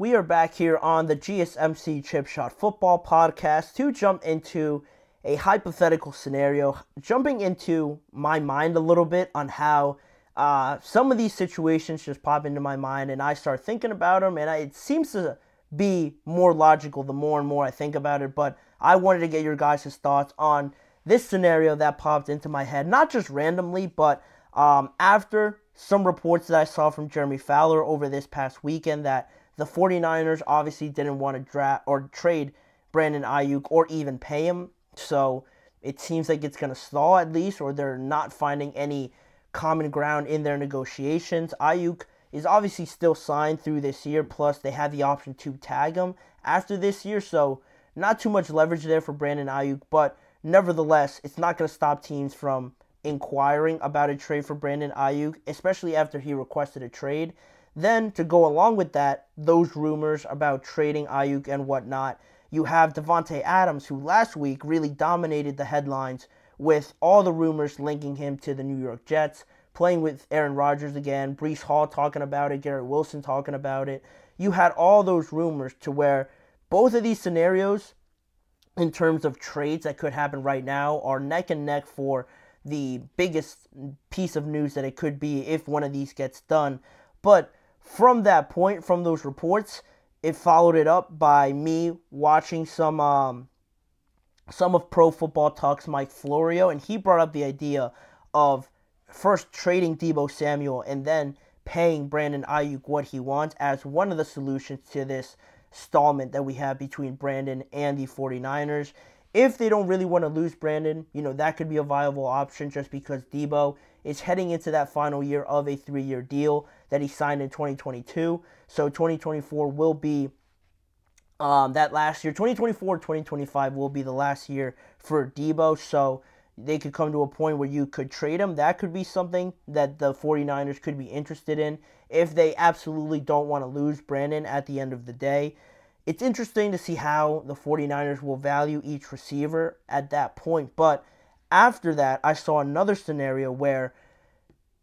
We are back here on the GSMC Chip Shot Football Podcast to jump into a hypothetical scenario, jumping into my mind a little bit on how some of these situations just pop into my mind and I start thinking about them, and it seems to be more logical the more and more I think about it. But I wanted to get your guys' thoughts on this scenario that popped into my head, not just randomly, but after some reports that I saw from Jeremy Fowler over this past weekend that the 49ers obviously didn't want to draft or trade Brandon Aiyuk or even pay him. So it seems like it's going to stall at least, or they're not finding any common ground in their negotiations. Aiyuk is obviously still signed through this year, plus they have the option to tag him after this year. So not too much leverage there for Brandon Aiyuk, but nevertheless, it's not going to stop teams from inquiring about a trade for Brandon Aiyuk, especially after he requested a trade. Then, to go along with that, those rumors about trading Aiyuk and whatnot, you have Davante Adams, who last week really dominated the headlines with all the rumors linking him to the New York Jets, playing with Aaron Rodgers again, Breece Hall talking about it, Garrett Wilson talking about it. You had all those rumors to where both of these scenarios, in terms of trades that could happen right now, are neck and neck for the biggest piece of news that it could be if one of these gets done. But from that point, from those reports, it followed it up by me watching some of Pro Football Talk's Mike Florio, and he brought up the idea of first trading Deebo Samuel and then paying Brandon Aiyuk what he wants as one of the solutions to this stallment that we have between Brandon and the 49ers. If they don't really want to lose Brandon, that could be a viable option just because Deebo is heading into that final year of a 3-year deal that he signed in 2022. So 2024 will be that last year. 2024-2025 will be the last year for Deebo. So they could come to a point where you could trade him. That could be something that the 49ers could be interested in if they absolutely don't want to lose Brandon at the end of the day. It's interesting to see how the 49ers will value each receiver at that point. But after that, I saw another scenario where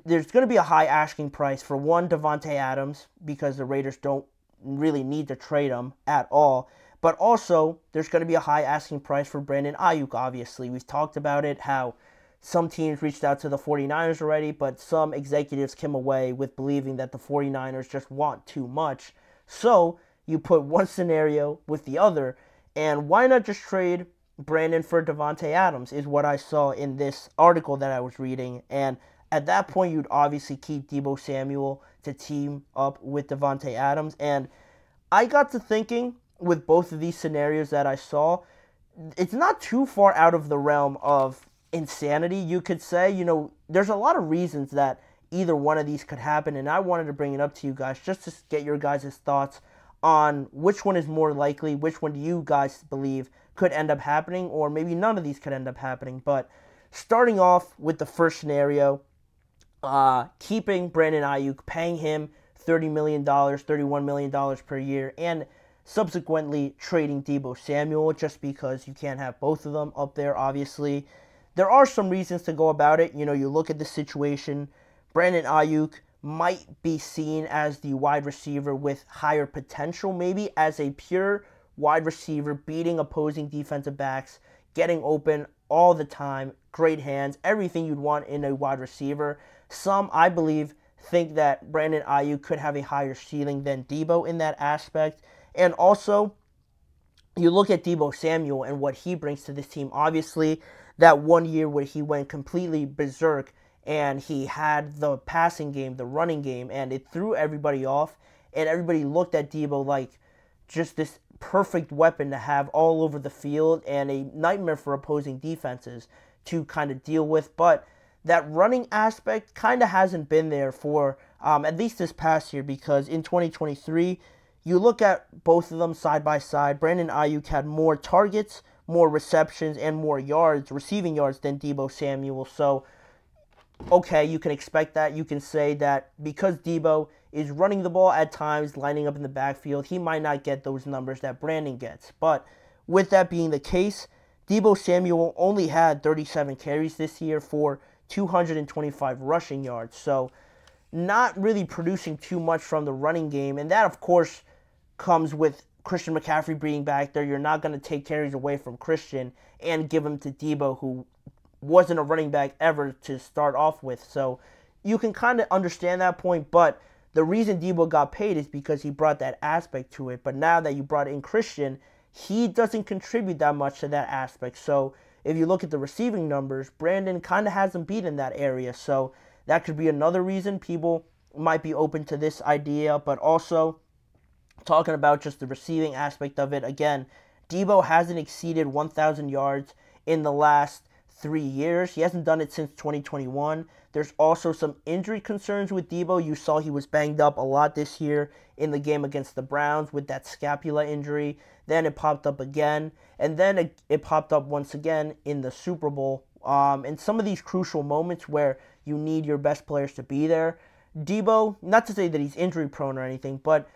there's going to be a high asking price for one, Davante Adams, because the Raiders don't really need to trade him at all. But also, there's going to be a high asking price for Brandon Aiyuk, obviously. We've talked about it, how some teams reached out to the 49ers already, but some executives came away with believing that the 49ers just want too much. So you put one scenario with the other, and why not just trade Brandon for Davante Adams is what I saw in this article that I was reading. And at that point, you'd obviously keep Deebo Samuel to team up with Davante Adams. And I got to thinking with both of these scenarios that I saw, it's not too far out of the realm of insanity, you could say. There's a lot of reasons that either one of these could happen, and I wanted to bring it up to you guys just to get your guys' thoughts on which one is more likely, which one do you guys believe could end up happening, or maybe none of these could end up happening. But starting off with the first scenario, keeping Brandon Aiyuk, paying him $30 million, $31 million per year, and subsequently trading Deebo Samuel just because you can't have both of them up there, obviously. There are some reasons to go about it. You look at the situation, Brandon Aiyuk might be seen as the wide receiver with higher potential, maybe as a pure wide receiver, beating opposing defensive backs, getting open all the time, great hands, everything you'd want in a wide receiver. Some, I believe, think that Brandon Aiyuk could have a higher ceiling than Deebo in that aspect. And also, you look at Deebo Samuel and what he brings to this team. Obviously, that 1 year where he went completely berserk and he had the passing game, the running game, and it threw everybody off. And everybody looked at Deebo like just this perfect weapon to have all over the field and a nightmare for opposing defenses to kind of deal with. But that running aspect kind of hasn't been there for at least this past year, because in 2023, you look at both of them side by side, Brandon Aiyuk had more targets, more receptions, and more yards, receiving yards, than Deebo Samuel. So, okay, you can expect that. You can say that because Deebo is running the ball at times, lining up in the backfield, he might not get those numbers that Brandon gets. But with that being the case, Deebo Samuel only had 37 carries this year for 225 rushing yards. So not really producing too much from the running game. And that, of course, comes with Christian McCaffrey being back there. You're not going to take carries away from Christian and give them to Deebo, who wasn't a running back ever to start off with. So you can kind of understand that point, but the reason Deebo got paid is because he brought that aspect to it. But now that you brought in Christian, he doesn't contribute that much to that aspect. So if you look at the receiving numbers, Brandon kind of hasn't beat in that area. So that could be another reason people might be open to this idea. But also, talking about just the receiving aspect of it, again, Deebo hasn't exceeded 1,000 yards in the last 3 years. He hasn't done it since 2021. There's also some injury concerns with Deebo. You saw he was banged up a lot this year in the game against the Browns with that scapula injury. Then it popped up again, and then it popped up once again in the Super Bowl. And some of these crucial moments where you need your best players to be there. Deebo, not to say that he's injury prone or anything, but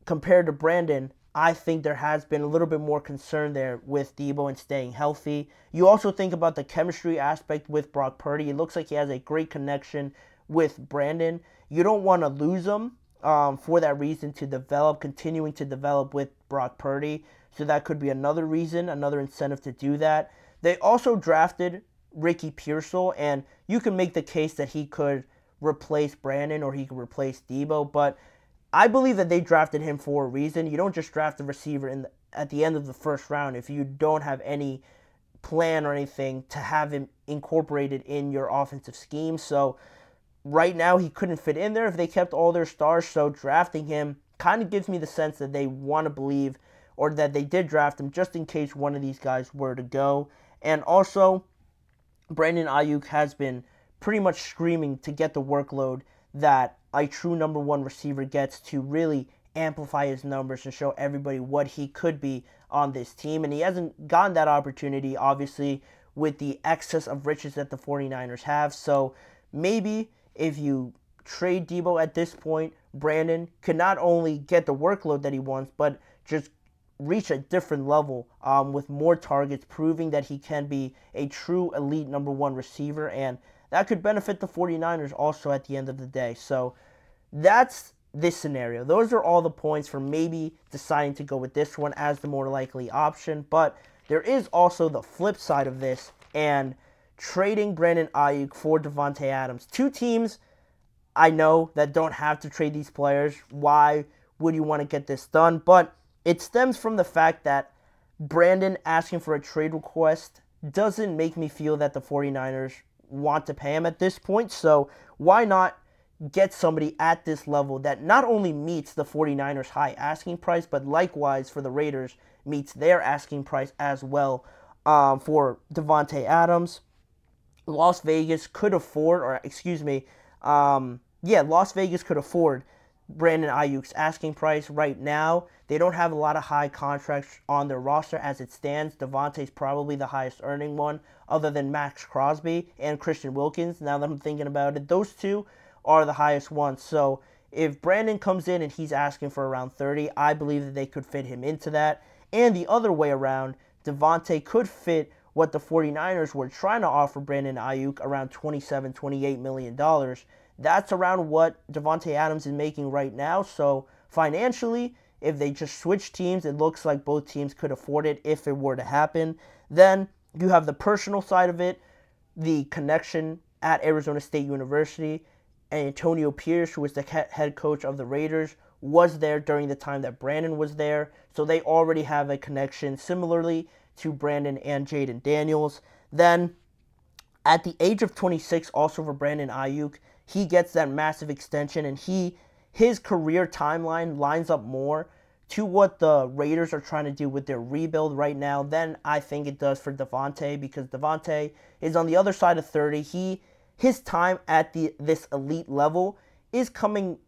compared to Brandon, I think there has been a little bit more concern there with Deebo and staying healthy. You also think about the chemistry aspect with Brock Purdy. It looks like he has a great connection with Brandon. You don't want to lose him for that reason to develop, continuing to develop with Brock Purdy. So that could be another reason, another incentive to do that. They also drafted Ricky Pearsall, and you can make the case that he could replace Brandon or he could replace Deebo, but I believe that they drafted him for a reason. You don't just draft a receiver at the end of the first round if you don't have any plan or anything to have him incorporated in your offensive scheme. So right now he couldn't fit in there if they kept all their stars. So drafting him kind of gives me the sense that they want to believe or that they did draft him just in case one of these guys were to go. And also, Brandon Aiyuk has been pretty much screaming to get the workload that a true number one receiver gets to really amplify his numbers and show everybody what he could be on this team. And he hasn't gotten that opportunity, obviously, with the excess of riches that the 49ers have. So maybe if you trade Deebo at this point, Brandon could not only get the workload that he wants, but just reach a different level with more targets, proving that he can be a true elite number one receiver. And that could benefit the 49ers also at the end of the day. So that's this scenario. Those are all the points for maybe deciding to go with this one as the more likely option. But there is also the flip side of this and trading Brandon Aiyuk for Davante Adams. Two teams I know that don't have to trade these players. Why would you want to get this done? But it stems from the fact that Brandon asking for a trade request doesn't make me feel that the 49ers want to pay him at this point. So why not get somebody at this level that not only meets the 49ers high asking price, but likewise for the Raiders meets their asking price as well for Davante Adams. Las Vegas could afford, Las Vegas could afford Brandon Aiyuk's asking price right now. They don't have a lot of high contracts on their roster as it stands. Davante's probably the highest earning one other than Max Crosby and Christian Wilkins. Now that I'm thinking about it, those two are the highest ones. So if Brandon comes in and he's asking for around 30, I believe that they could fit him into that. And the other way around, Davante could fit what the 49ers were trying to offer Brandon Aiyuk, around $27, $28 million. That's around what Davante Adams is making right now. So financially, if they just switch teams, it looks like both teams could afford it if it were to happen. Then you have the personal side of it, the connection at Arizona State University. And Antonio Pierce, who was the head coach of the Raiders, was there during the time that Brandon was there. So they already have a connection similarly to Brandon and Jaden Daniels. Then at the age of 26, also for Brandon Aiyuk, he gets that massive extension, and his career timeline lines up more to what the Raiders are trying to do with their rebuild right now than I think it does for Davante, because Davante is on the other side of 30. His time at this elite level is coming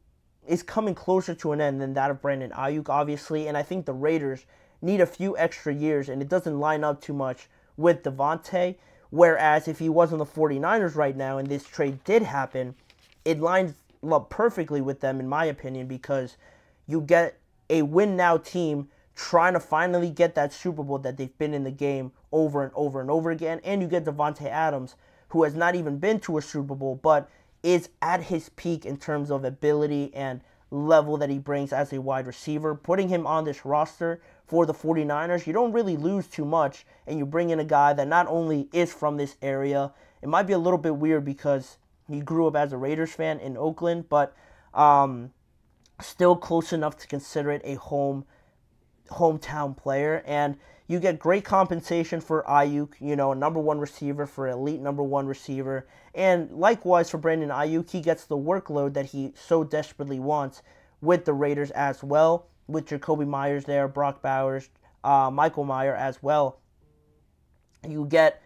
closer to an end than that of Brandon Aiyuk, obviously, and I think the Raiders need a few extra years, and it doesn't line up too much with Davante. Whereas if he was on the 49ers right now and this trade did happen, it lines up perfectly with them, in my opinion, because you get a win-now team trying to finally get that Super Bowl that they've been in the game over and over and over again, and you get Davante Adams, who has not even been to a Super Bowl, but is at his peak in terms of ability and level that he brings as a wide receiver. Putting him on this roster for the 49ers, you don't really lose too much, and you bring in a guy that not only is from this area. It might be a little bit weird because he grew up as a Raiders fan in Oakland, but still close enough to consider it a hometown player. And you get great compensation for Aiyuk, a number one receiver, for elite number one receiver. And likewise for Brandon Aiyuk, he gets the workload that he so desperately wants with the Raiders as well, with Jacoby Myers there, Brock Bowers, Michael Mayer as well. You get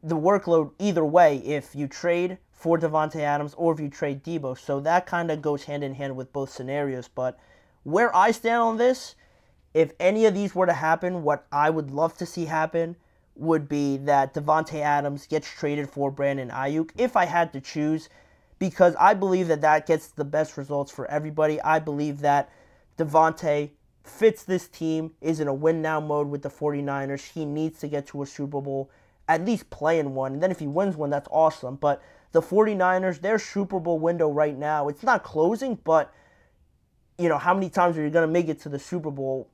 the workload either way if you trade for Davante Adams or if you trade Deebo. So that kind of goes hand in hand with both scenarios. But where I stand on this, if any of these were to happen, what I would love to see happen would be that Davante Adams gets traded for Brandon Aiyuk, if I had to choose, because I believe that that gets the best results for everybody. I believe that Davante fits this team, is in a win-now mode with the 49ers. He needs to get to a Super Bowl, at least play in one, and then if he wins one, that's awesome. But the 49ers, their Super Bowl window right now, it's not closing, but, how many times are you going to make it to the Super Bowl?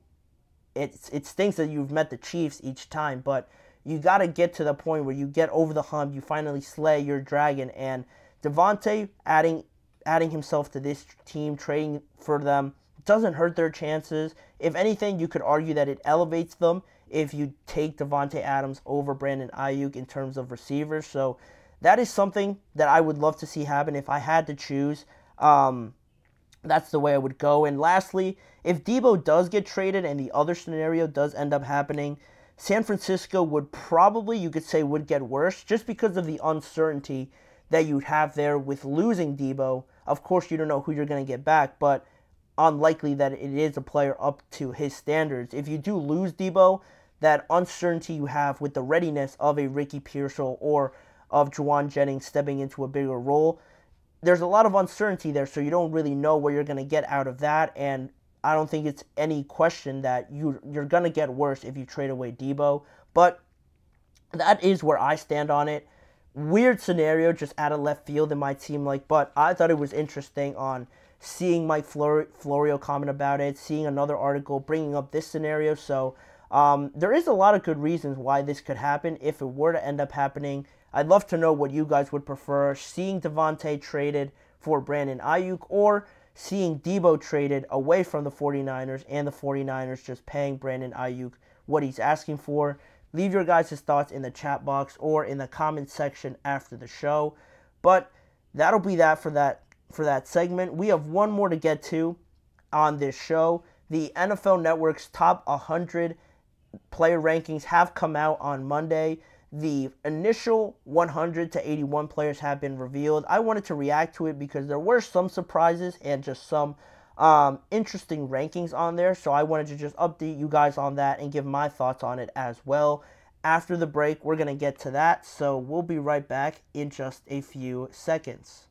It stinks that you've met the Chiefs each time, but you got to get to the point where you get over the hump, you finally slay your dragon, and Davante adding himself to this team, trading for them, doesn't hurt their chances. If anything, you could argue that it elevates them if you take Davante Adams over Brandon Aiyuk in terms of receivers. So that is something that I would love to see happen if I had to choose. That's the way I would go. And lastly, if Deebo does get traded and the other scenario does end up happening, San Francisco would probably, you could say, would get worse just because of the uncertainty that you'd have there with losing Deebo. Of course, you don't know who you're going to get back, but unlikely that it is a player up to his standards. If you do lose Deebo, that uncertainty you have with the readiness of a Ricky Pearsall or of Juwan Jennings stepping into a bigger role, there's a lot of uncertainty there, so you don't really know what you're going to get out of that, and I don't think it's any question that you're going to get worse if you trade away Deebo. But that is where I stand on it. Weird scenario, just out of left field, it might seem like, but I thought it was interesting on seeing Mike Florio comment about it, seeing another article bringing up this scenario. So there is a lot of good reasons why this could happen if it were to end up happening. I'd love to know what you guys would prefer, seeing Davante traded for Brandon Aiyuk or seeing Deebo traded away from the 49ers and the 49ers just paying Brandon Aiyuk what he's asking for. Leave your guys' thoughts in the chat box or in the comment section after the show. But that'll be that for that segment. We have one more to get to on this show. The NFL Network's top 100 player rankings have come out on Monday. The initial 100 to 81 players have been revealed. I wanted to react to it because there were some surprises and just some interesting rankings on there. So I wanted to just update you guys on that and give my thoughts on it as well. After the break, we're going to get to that. So we'll be right back in just a few seconds.